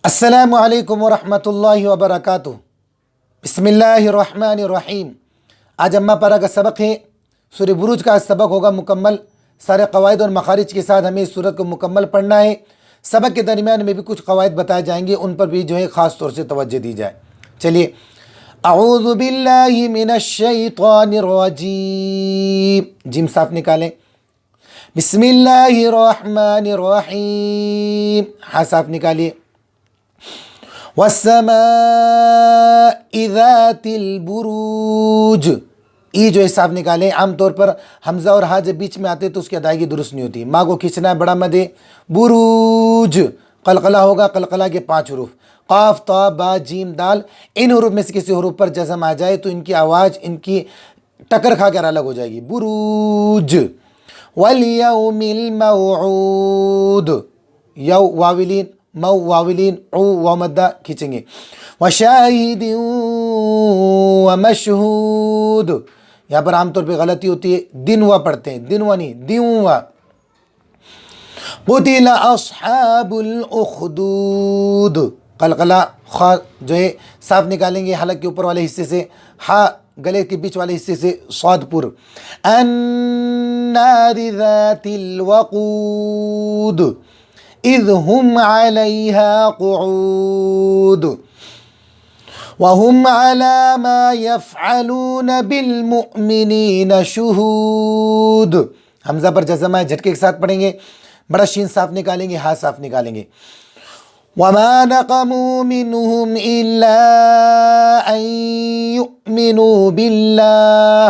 السلام علیکم ورحمۃ اللہ وبرکاتہ۔ بسم اللہ الرحمن الرحیم۔ آج اما پارہ کا سبق ہے، سورہ بروج کا سبق ہوگا مکمل۔ سارے قواعد اور مخارج کے ساتھ ہمیں اس سورت کو مکمل پڑھنا ہے۔ سبق کے درمیان میں بھی کچھ قواعد بتائے جائیں گے، ان پر بھی جو ہے خاص طور سے توجہ دی جائے۔ چلیے، اعوذ باللہ من الشیطان الرجیم، جیم صاف نکالیں۔ بسم اللہ الرحمن الرحیم، ہاں صاف نکالیے۔ والسماء ذات البروج، ای جو ہے صاف نکالیں۔ عام طور پر حمزہ اور ہا جب بیچ میں آتے تو اس کی ادائیگی درست نہیں ہوتی، ماں کو کھینچنا ہے بڑا مد ہے۔ بروج قلقلہ ہوگا، قلقلہ کے 5 حروف قاف تا با جیم دال، ان حروف میں سے کسی حروف پر جزم آ جائے تو ان کی آواز ان کی ٹکر کھا کر الگ ہو جائے گی۔ بروج۔ والیوم الموعود، یو واولین، مو واولین، او ومدہ کھینچیں گے۔ وشاہد ومشہود، یہاں پر عام طور پہ غلطی ہوتی ہے، دنوا پڑھتے ہیں، دنوا نہیں، دیوا۔ قتل اصحاب الاخدود، قلقلہ خا جو ہے صاف نکالیں گے حلق کے اوپر والے حصے سے، ہا گلے کے بیچ والے حصے سے، صاد پر۔ النار ذات الوقود اذ هم علیہا قعود وهم على ما يفعلون بالمؤمنین شہود۔ حمزہ پر جزم ہے، جھٹکے کے ساتھ پڑھیں گے، بڑا شین صاف نکالیں گے، ہا صاف نکالیں گے۔ وما نقموا منهم الا ان يؤمنوا باللہ،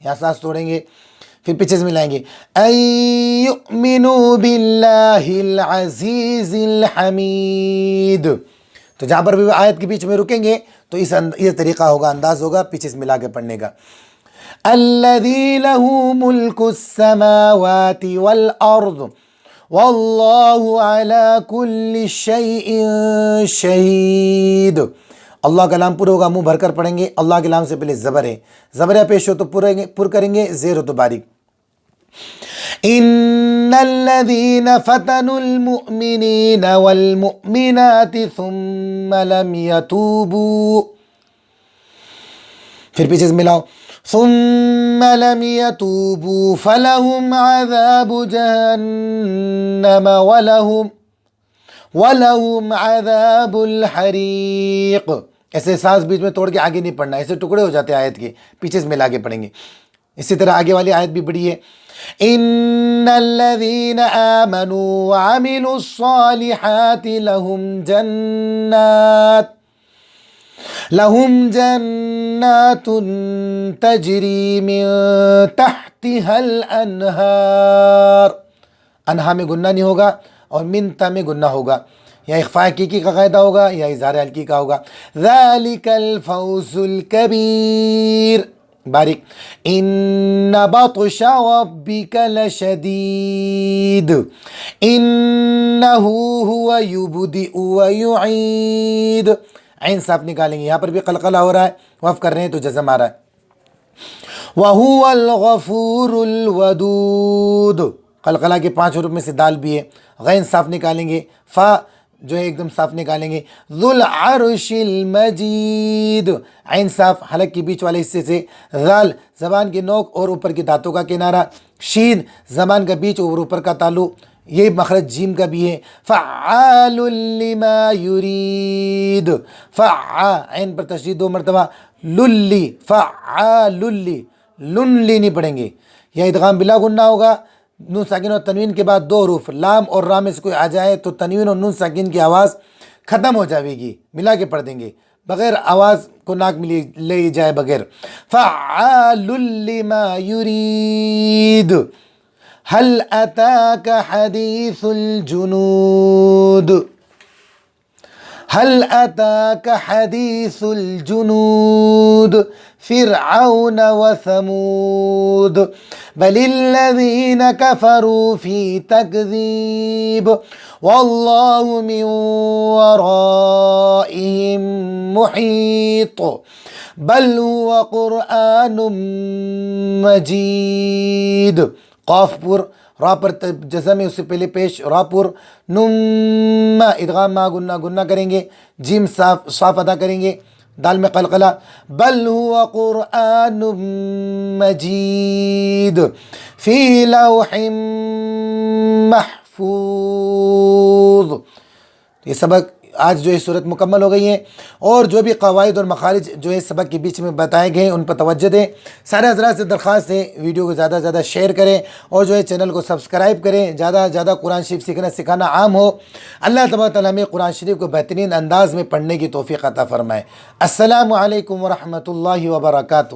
یہاں سانس توڑیں گے، پھر پیچھے سے ملائیں گے۔ ان یؤمنوا باللہ العزیز الحمید، تو جہاں پر بھی آیت کے بیچ میں رکیں گے تو یہ طریقہ ہوگا، انداز ہوگا پیچھے سے ملا کے پڑھنے کا۔ الذی لہ ملک السماوات والارض واللہ علی کل شیء شہید۔ اللہ کا لام پر ہوگا، منہ بھر کر پڑھیں گے، اللہ کے لام سے پہلے زبر ہے، زبر پیش ہو تو پر کریں گے، زیر ہو تو باریک۔ ان الذین فتنوا المؤمنین والمؤمنات ثم لم یتوبوا، پھر پیچھے سے ملاؤ۔ ثم لم يتوبوا فلهم عذاب جہنم ولہم عذاب الحریق۔ ایسے سانس بیچ میں توڑ کے آگے نہیں پڑھنا، ایسے ٹکڑے ہو جاتے ہیں آیت کے، پیچھے سے ملا کے پڑھیں گے۔ اسی طرح آگے والی آیت بھی بڑی ہے۔ ان الذین آمنوا وعملوا الصالحات لہم جنات تجری من تحتها الانہار، انہا میں گنہ نہیں ہوگا اور من تا میں گنہ ہوگا، یا اخفاء حقیقی کا قاعدہ ہوگا یا اظہار حلقی کا ہوگا۔ ذالک الفوز الکبیر، باریک۔ ان بطش ربک لشدید انہ هو یبدئ ویعید، عین صاف نکالیں گے، یہاں پر بھی قلقلہ ہو رہا ہے، وقف کر رہے ہیں تو جزم آ رہا ہے۔ وَهُوَ الْغَفُورُ الْوَدُودُ، قلقلہ کے 5 حروف میں سے دال بھی ہے، غین صاف نکالیں گے، فا جو ہے ایک دم صاف نکالیں گے۔ ذو العرش المجید، عین صاف حلق کے بیچ والے حصے سے، ذال زبان کے نوک اور اوپر کے دانتوں کا کنارہ، شین زبان کا بیچ اور اوپر کا تالو، یہ مخرج جیم کا بھی ہے۔ فعال لما یرید، عین پر تشدید 2 مرتبہ، للی، فعال للی، لنلی نہیں پڑھیں گے، یا ادغام بلا غنہ ہوگا، نون ساکن اور تنوین کے بعد 2 حروف لام اور را میں سے کوئی آ جائے تو تنوین اور نون ساکن کی آواز ختم ہو جائے گی، ملا کے پڑھ دیں گے بغیر آواز کو ناک میں لے جائے بغیر۔ فعال لما یرید، هل اتاک حدیث الجنود، هل اتاک حدیث الجنود فرعون وثمود بل الذین کفروا فی تکذیب واللہ من ورائہم محیط بل هو قرآن مجید۔ قاف پر را پر جزم ہے اس سے پہلے پیش را پر نم ادغام ما گنہ گنہ کریں گے، جیم صاف ادا کریں گے، دال میں قلقلہ، بل هو قرآن مجید فی لوح محفوظ۔ یہ سبق آج جو ہے صورت مکمل ہو گئی ہے، اور جو بھی قواعد اور مخارج جو ہے سبق کے بیچ میں بتائے گئے ہیں ان پر توجہ دیں۔ سارے حضرات سے درخواست ہے ویڈیو کو زیادہ سے زیادہ شیئر کریں، اور جو ہے چینل کو سبسکرائب کریں، زیادہ سے زیادہ قرآن شریف سکھانا عام ہو۔ اللہ تبارک تعالیٰ ہمیں قرآن شریف کو بہترین انداز میں پڑھنے کی توفیق عطا فرمائے۔ السلام علیکم ورحمۃ اللہ وبرکاتہ۔